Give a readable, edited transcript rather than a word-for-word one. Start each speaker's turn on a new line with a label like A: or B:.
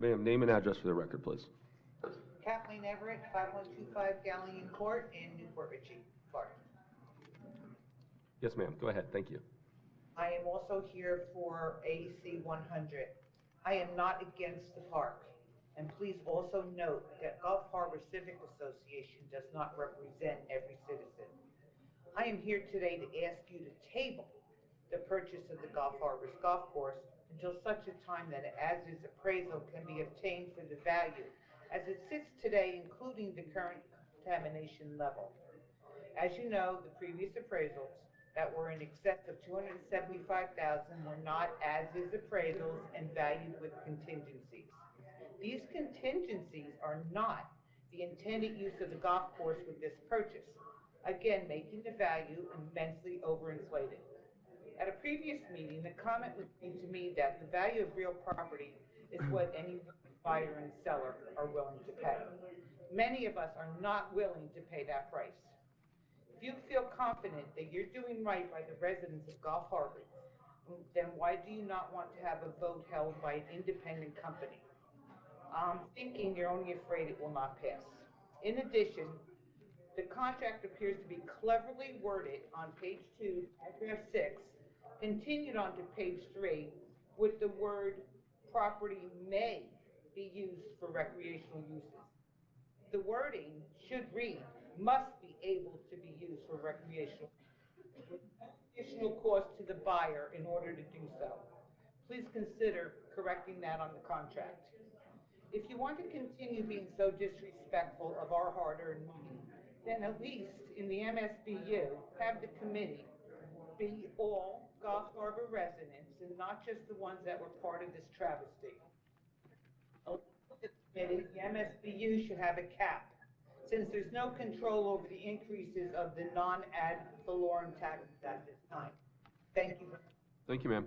A: Ma'am, name and address for the record, please.
B: Kathleen Everette, 5125 Galleon Court in Newport Richey, Florida.
A: Yes, ma'am. Go ahead. Thank you.
B: I am also here for AC 100. I am not against the park. And please also note that Gulf Harbor Civic Association does not represent every citizen. I am here today to ask you to table the purchase of the Gulf Harbor's golf course until such a time that an as-is appraisal can be obtained for the value as it sits today, including the current contamination level. As you know, the previous appraisals that were in excess of $275,000 were not as-is appraisals and valued with contingencies. These contingencies are not the intended use of the golf course with this purchase, again making the value immensely overinflated. At a previous meeting, the comment was made to me that the value of real property is what any buyer and seller are willing to pay. Many of us are not willing to pay that price. If you feel confident that you're doing right by the residents of Gulf Harbor, then why do you not want to have a vote held by an independent company? I'm thinking you're only afraid it will not pass. In addition, the contract appears to be cleverly worded on page 2, paragraph 6, continued on to page 3, with the word property may be used for recreational uses. The wording should read, must be able to be used for recreational, with additional cost to the buyer in order to do so. Please consider correcting that on the contract. If you want to continue being so disrespectful of our hard-earned money, then at least in the MSBU, have the committee be all Gulf Harbor residents and not just the ones that were part of this travesty. The MSBU should have a cap, since there's no control over the increases of the non-ad valorem taxes at this time. Thank you.
A: Thank you, ma'am.